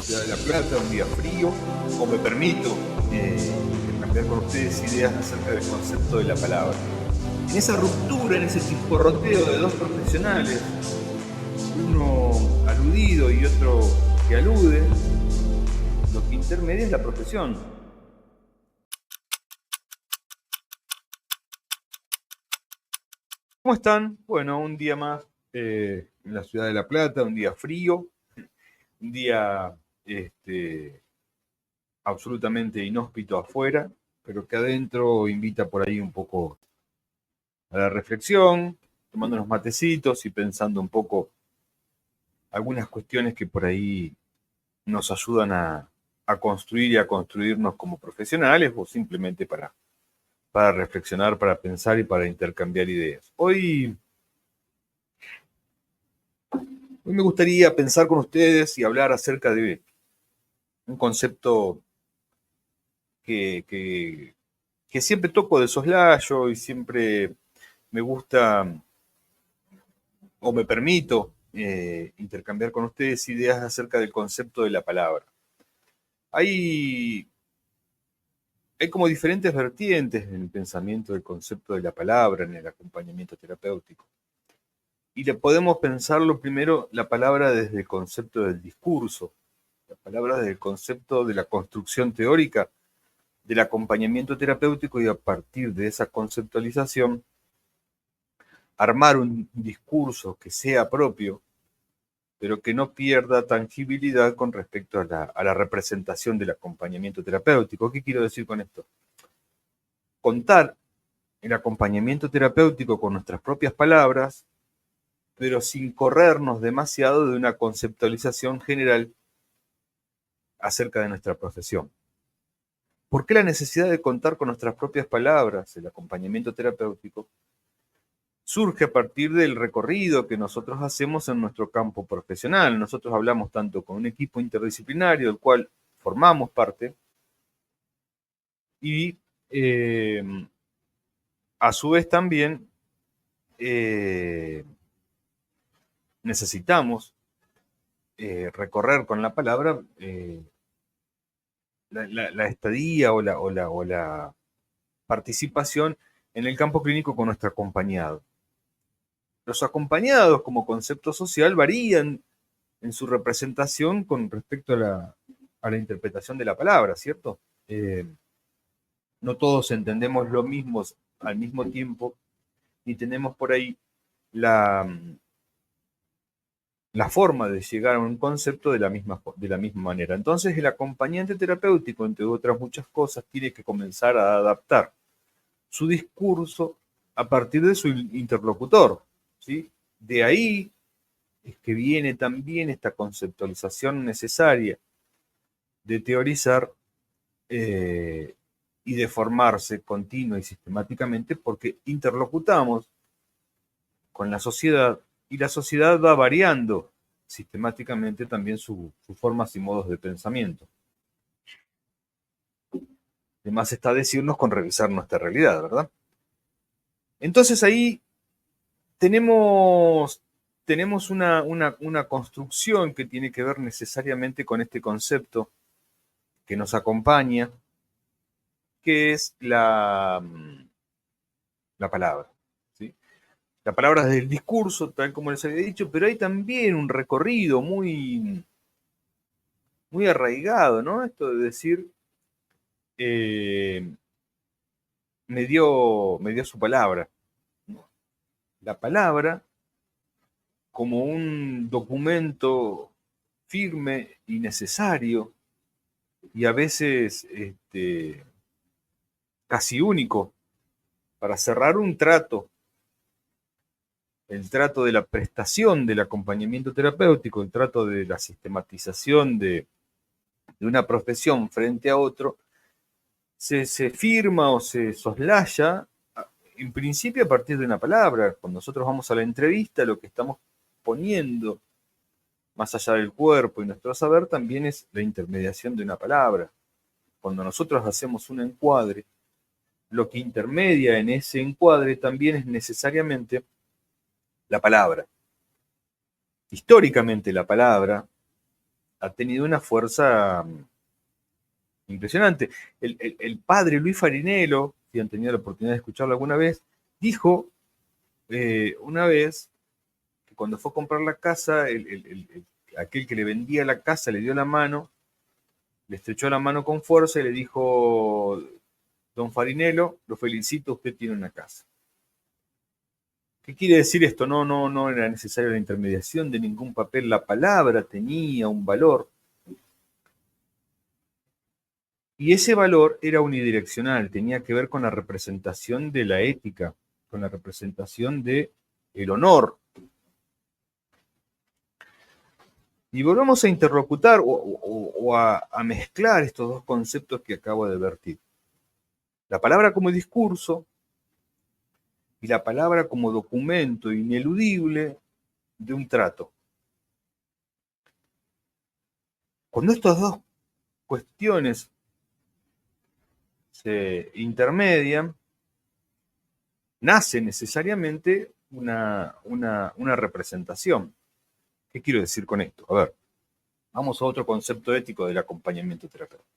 Ciudad de La Plata, un día frío, o me permito cambiar con ustedes ideas acerca del concepto de la palabra. En esa ruptura, en ese chisporroteo de dos profesionales, uno aludido y otro que alude, lo que intermedia es la profesión. ¿Cómo están? Bueno, un día más en la Ciudad de La Plata, un día frío, un día absolutamente inhóspito afuera, pero que adentro invita por ahí un poco a la reflexión, tomando unos matecitos y pensando un poco algunas cuestiones que por ahí nos ayudan a construir y a construirnos como profesionales o simplemente para reflexionar, para pensar y para intercambiar ideas. Hoy me gustaría pensar con ustedes y hablar acerca de un concepto que siempre toco de soslayo y siempre me gusta o me permito intercambiar con ustedes ideas acerca del concepto de la palabra. Hay como diferentes vertientes en el pensamiento del concepto de la palabra, en el acompañamiento terapéutico. Y le podemos pensarlo primero la palabra desde el concepto del discurso, la palabra desde el concepto de la construcción teórica del acompañamiento terapéutico y a partir de esa conceptualización armar un discurso que sea propio, pero que no pierda tangibilidad con respecto a la representación del acompañamiento terapéutico. ¿Qué quiero decir con esto? Contar el acompañamiento terapéutico con nuestras propias palabras, pero sin corrernos demasiado de una conceptualización general acerca de nuestra profesión. ¿Por qué la necesidad de contar con nuestras propias palabras, el acompañamiento terapéutico? Surge a partir del recorrido que nosotros hacemos en nuestro campo profesional. Nosotros hablamos tanto con un equipo interdisciplinario del cual formamos parte y a su vez también necesitamos recorrer con la palabra la estadía o la participación en el campo clínico con nuestro acompañado. Los acompañados como concepto social varían en su representación con respecto a la interpretación de la palabra, ¿cierto? No todos entendemos lo mismo al mismo tiempo, ni tenemos por ahí la forma de llegar a un concepto de la misma manera. Entonces, el acompañante terapéutico, entre otras muchas cosas, tiene que comenzar a adaptar su discurso a partir de su interlocutor, ¿sí? De ahí es que viene también esta conceptualización necesaria de teorizar y de formarse continua y sistemáticamente porque interlocutamos con la sociedad y la sociedad va variando sistemáticamente también sus formas y modos de pensamiento. Además está decirnos con revisar nuestra realidad, ¿verdad? Entonces ahí tenemos una construcción que tiene que ver necesariamente con este concepto que nos acompaña, que es la palabra. ¿Sí? La palabra desde el discurso, tal como les había dicho, pero hay también un recorrido muy arraigado, ¿no? Esto de decir, me dio su palabra. La palabra como un documento firme y necesario y a veces casi único para cerrar un trato, el trato de la prestación del acompañamiento terapéutico, el trato de la sistematización de una profesión frente a otro, se firma o se soslaya en principio a partir de una palabra. Cuando nosotros vamos a la entrevista, lo que estamos poniendo más allá del cuerpo y nuestro saber también es la intermediación de una palabra. Cuando nosotros hacemos un encuadre, lo que intermedia en ese encuadre también es necesariamente la palabra. Históricamente la palabra ha tenido una fuerza impresionante. El padre Luis Farinello, si han tenido la oportunidad de escucharlo alguna vez, dijo una vez que cuando fue a comprar la casa, aquel que le vendía la casa le dio la mano, le estrechó la mano con fuerza y le dijo: don Farinello, lo felicito, usted tiene una casa. ¿Qué quiere decir esto? No era necesaria la intermediación de ningún papel, la palabra tenía un valor. Y ese valor era unidireccional, tenía que ver con la representación de la ética, con la representación del honor. Y volvemos a interlocutar o a mezclar estos dos conceptos que acabo de vertir. La palabra como discurso y la palabra como documento ineludible de un trato. Cuando estas dos cuestiones se intermedian, nace necesariamente una representación. ¿Qué quiero decir con esto? A ver, vamos a otro concepto ético del acompañamiento terapéutico.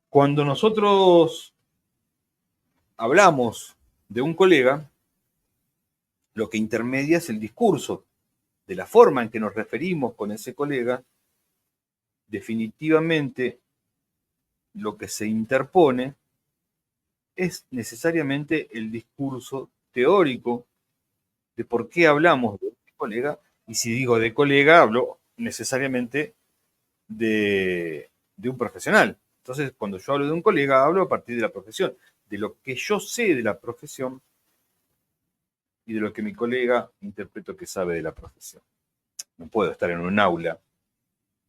Cuando nosotros hablamos de un colega, lo que intermedia es el discurso, de la forma en que nos referimos con ese colega. Definitivamente lo que se interpone es necesariamente el discurso teórico de por qué hablamos de este colega, y si digo de colega, hablo necesariamente de un profesional. Entonces, cuando yo hablo de un colega, hablo a partir de la profesión, de lo que yo sé de la profesión y de lo que mi colega interpreto que sabe de la profesión. No puedo estar en un aula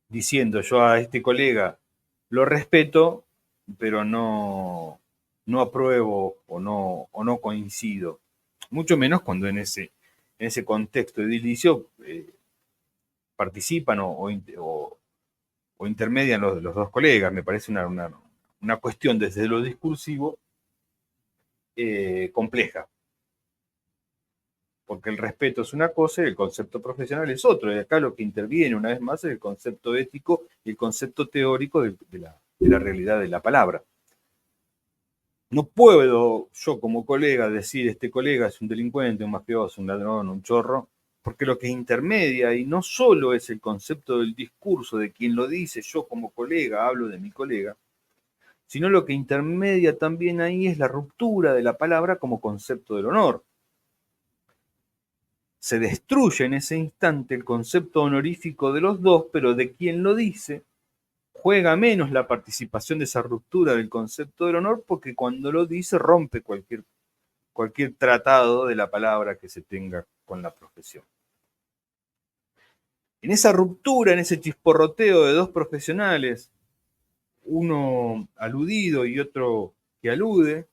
diciendo yo a este colega lo respeto, pero no apruebo o no coincido. Mucho menos cuando en ese contexto edilicio participan o intermedian los dos colegas. Me parece una cuestión desde lo discursivo compleja. Porque el respeto es una cosa y el concepto profesional es otro. Y acá lo que interviene una vez más es el concepto ético y el concepto teórico de la realidad de la palabra. No puedo yo como colega decir este colega es un delincuente, un mafioso, un ladrón, un chorro, porque lo que intermedia y no solo es el concepto del discurso de quien lo dice, yo como colega hablo de mi colega, sino lo que intermedia también ahí es la ruptura de la palabra como concepto del honor. Se destruye en ese instante el concepto honorífico de los dos, pero de quien lo dice juega menos la participación de esa ruptura del concepto del honor, porque cuando lo dice rompe cualquier tratado de la palabra que se tenga con la profesión. En esa ruptura, en ese chisporroteo de dos profesionales, uno aludido y otro que alude,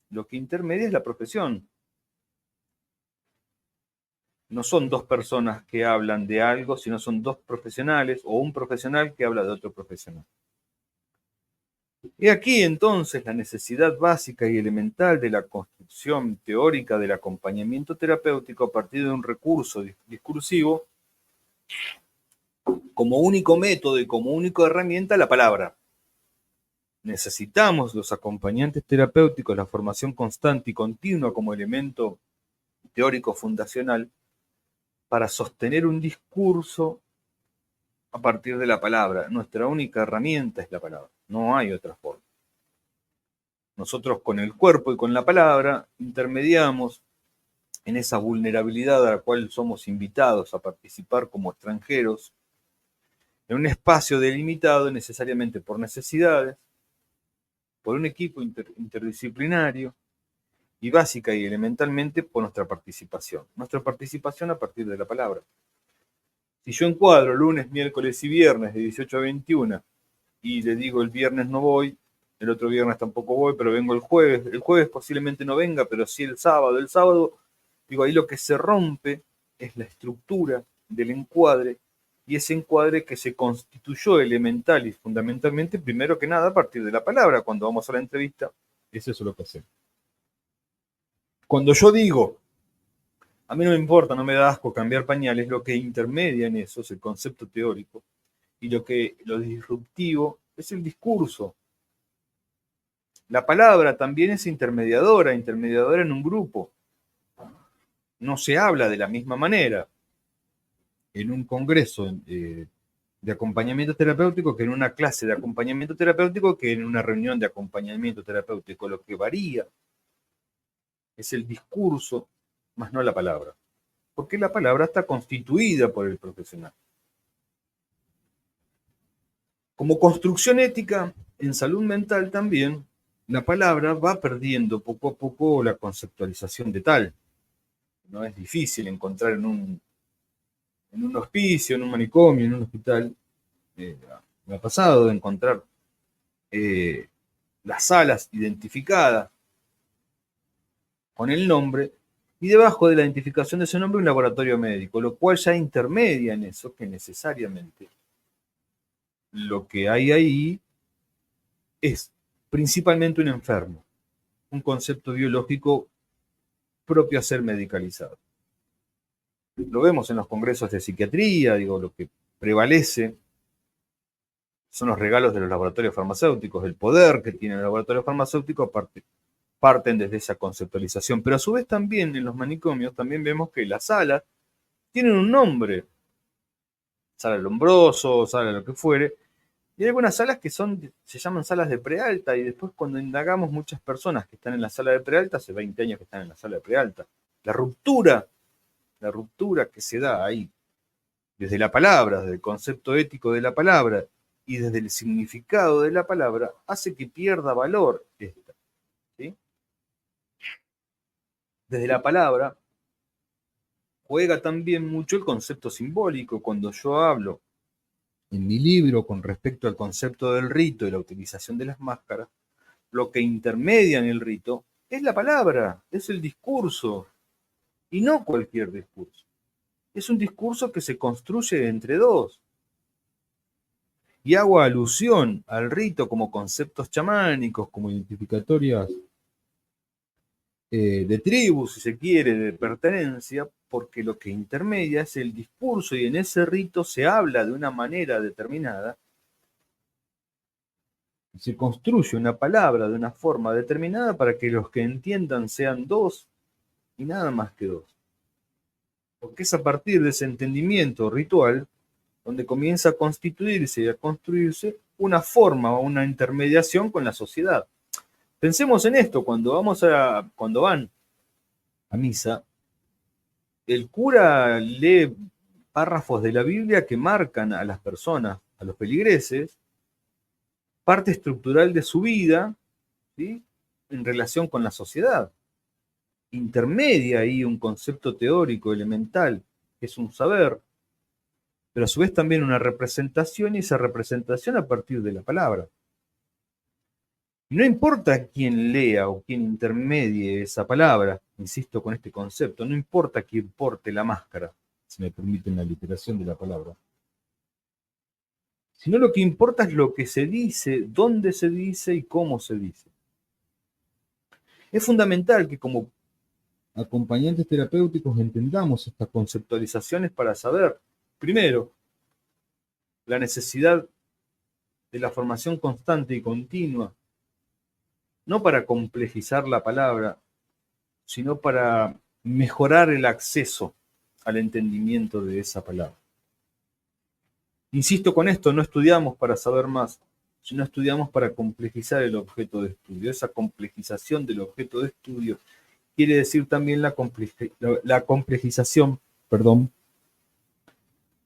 lo que intermedia es la profesión. No son dos personas que hablan de algo, sino son dos profesionales o un profesional que habla de otro profesional. Y aquí entonces la necesidad básica y elemental de la construcción teórica del acompañamiento terapéutico a partir de un recurso discursivo como único método y como única herramienta la palabra. Necesitamos los acompañantes terapéuticos, la formación constante y continua como elemento teórico fundacional para sostener un discurso a partir de la palabra. Nuestra única herramienta es la palabra, no hay otra forma. Nosotros con el cuerpo y con la palabra intermediamos en esa vulnerabilidad a la cual somos invitados a participar como extranjeros, en un espacio delimitado necesariamente por necesidades, por un equipo interdisciplinario y básica y elementalmente por nuestra participación. Nuestra participación a partir de la palabra. Si yo encuadro lunes, miércoles y viernes de 18 a 21 y le digo el viernes no voy, el otro viernes tampoco voy, pero vengo el jueves posiblemente no venga, pero sí el sábado, digo, ahí lo que se rompe es la estructura del encuadre, y ese encuadre que se constituyó elemental y fundamentalmente, primero que nada, a partir de la palabra. Cuando vamos a la entrevista, es eso lo que hacemos. Cuando yo digo A mí no me importa, no me da asco cambiar pañales, lo que intermedia en eso es el concepto teórico y lo disruptivo es el discurso. La palabra también es intermediadora, intermediadora en un grupo. No se habla de la misma manera en un congreso de acompañamiento terapéutico que en una clase de acompañamiento terapéutico que en una reunión de acompañamiento terapéutico. Lo que varía es el discurso, más no la palabra, porque la palabra está constituida por el profesional. Como construcción ética, en salud mental también, la palabra va perdiendo poco a poco la conceptualización de tal. No es difícil encontrar en un hospicio, en un manicomio, en un hospital, me ha pasado de encontrar las salas identificadas con el nombre y debajo de la identificación de ese nombre un laboratorio médico, lo cual ya intermedia en eso que necesariamente lo que hay ahí es principalmente un enfermo, un concepto biológico propio a ser medicalizado. Lo vemos en los congresos de psiquiatría, digo, lo que prevalece son los regalos de los laboratorios farmacéuticos, el poder que tiene el laboratorio farmacéutico parten desde esa conceptualización. Pero a su vez también en los manicomios también vemos que las salas tienen un nombre, sala Lombroso, sala lo que fuere, y hay algunas salas que se llaman salas de prealta, y después cuando indagamos muchas personas que están en la sala de prealta, hace 20 años que están en la sala de prealta, la ruptura que se da ahí, desde la palabra, desde el concepto ético de la palabra, y desde el significado de la palabra, hace que pierda valor esta. ¿Sí? Desde la palabra juega también mucho el concepto simbólico. Cuando yo hablo en mi libro con respecto al concepto del rito y la utilización de las máscaras, lo que intermedia en el rito es la palabra, es el discurso, y no cualquier discurso. Es un discurso que se construye entre dos. Y hago alusión al rito como conceptos chamánicos, como identificatorias de tribu, si se quiere, de pertenencia, porque lo que intermedia es el discurso y en ese rito se habla de una manera determinada, se construye una palabra de una forma determinada para que los que entiendan sean dos y nada más que dos. Porque es a partir de ese entendimiento ritual donde comienza a constituirse y a construirse una forma o una intermediación con la sociedad. Pensemos en esto, cuando van a misa, el cura lee párrafos de la Biblia que marcan a las personas, a los feligreses, parte estructural de su vida, ¿sí? En relación con la sociedad. Intermedia ahí un concepto teórico elemental, que es un saber, pero a su vez también una representación, y esa representación a partir de la palabra. Y no importa quién lea o quién intermedie esa palabra, insisto con este concepto, no importa quién porte la máscara, si me permiten la literación de la palabra, sino lo que importa es lo que se dice, dónde se dice y cómo se dice. Es fundamental que como acompañantes terapéuticos entendamos estas conceptualizaciones para saber, primero, la necesidad de la formación constante y continua, no para complejizar la palabra, sino para mejorar el acceso al entendimiento de esa palabra. Insisto con esto, no estudiamos para saber más, sino estudiamos para complejizar el objeto de estudio. Esa complejización del objeto de estudio quiere decir también la complejización,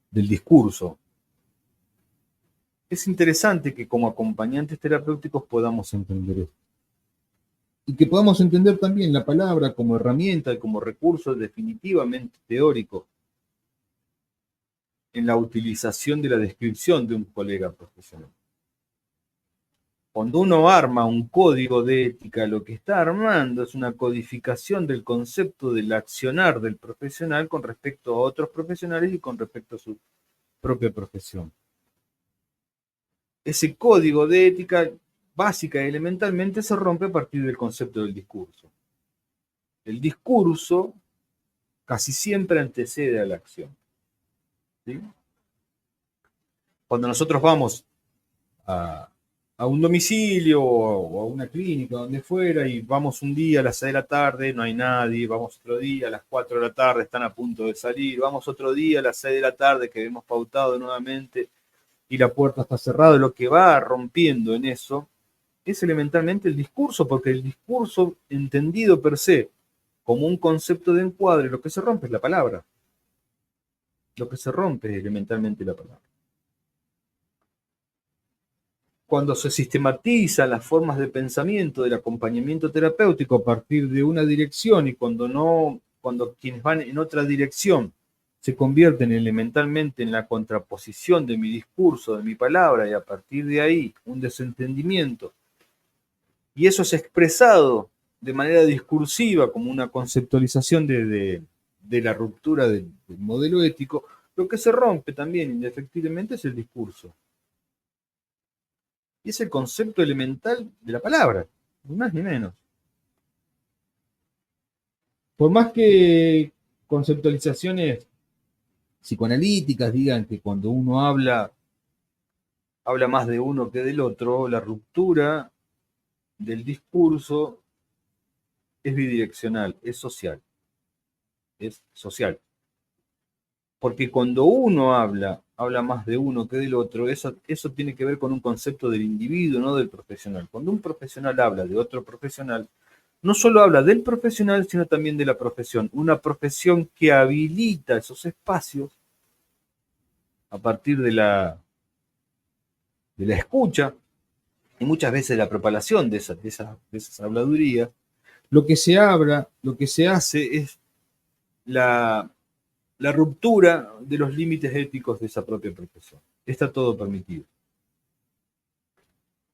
del discurso. Es interesante que como acompañantes terapéuticos podamos entender esto. Y que podamos entender también la palabra como herramienta y como recurso definitivamente teórico en la utilización de la descripción de un colega profesional. Cuando uno arma un código de ética, lo que está armando es una codificación del concepto del accionar del profesional con respecto a otros profesionales y con respecto a su propia profesión. Ese código de ética básica y elementalmente se rompe a partir del concepto del discurso. El discurso casi siempre antecede a la acción. ¿Sí? Cuando nosotros vamos a, a un domicilio o a una clínica, donde fuera, y vamos un día a las 6 de la tarde, no hay nadie, vamos otro día a las 4 de la tarde, están a punto de salir, vamos otro día a las 6 de la tarde que hemos pautado nuevamente y la puerta está cerrada, lo que va rompiendo en eso es elementalmente el discurso, porque el discurso entendido per se como un concepto de encuadre, lo que se rompe es la palabra. Lo que se rompe es elementalmente la palabra. Cuando se sistematizan las formas de pensamiento del acompañamiento terapéutico a partir de una dirección y cuando quienes van en otra dirección se convierten elementalmente en la contraposición de mi discurso, de mi palabra, y a partir de ahí un desentendimiento, y eso es expresado de manera discursiva como una conceptualización de la ruptura del modelo ético, lo que se rompe también indefectiblemente es el discurso. Y es el concepto elemental de la palabra, ni más ni menos. Por más que conceptualizaciones psicoanalíticas digan que cuando uno habla más de uno que del otro, la ruptura del discurso es bidireccional, es social. Es social. Porque cuando uno habla más de uno que del otro, eso tiene que ver con un concepto del individuo, no del profesional. Cuando un profesional habla de otro profesional, no solo habla del profesional, sino también de la profesión. Una profesión que habilita esos espacios a partir de la escucha y muchas veces la propalación de esas habladurías. Lo que se habla, lo que se hace es la ruptura de los límites éticos de esa propia profesión. Está todo permitido.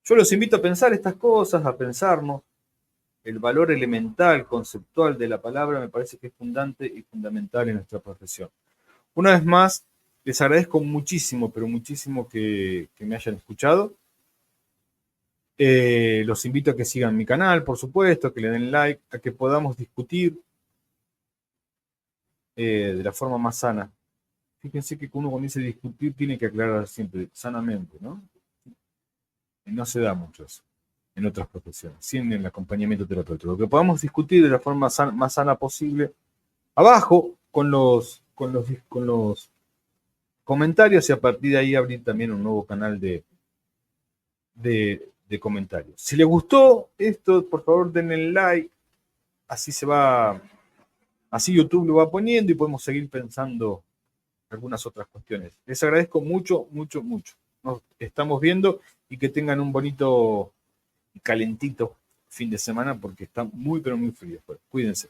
Yo los invito a pensar estas cosas, a pensarnos. El valor elemental, conceptual de la palabra me parece que es fundamental en nuestra profesión. Una vez más, les agradezco muchísimo, pero muchísimo que me hayan escuchado. Los invito a que sigan mi canal, por supuesto, que le den like, a que podamos discutir de la forma más sana. Fíjense que uno cuando dice discutir tiene que aclarar siempre sanamente, ¿no? Y no se da mucho eso en otras profesiones, sin el acompañamiento terapéutico. Que podamos discutir de la forma más sana posible, abajo, con los comentarios, y a partir de ahí abrir también un nuevo canal de comentarios. Si les gustó esto, por favor denle like, así así YouTube lo va poniendo y podemos seguir pensando algunas otras cuestiones. Les agradezco mucho, mucho, mucho. Nos estamos viendo y que tengan un bonito y calentito fin de semana porque está muy, pero muy frío. Cuídense.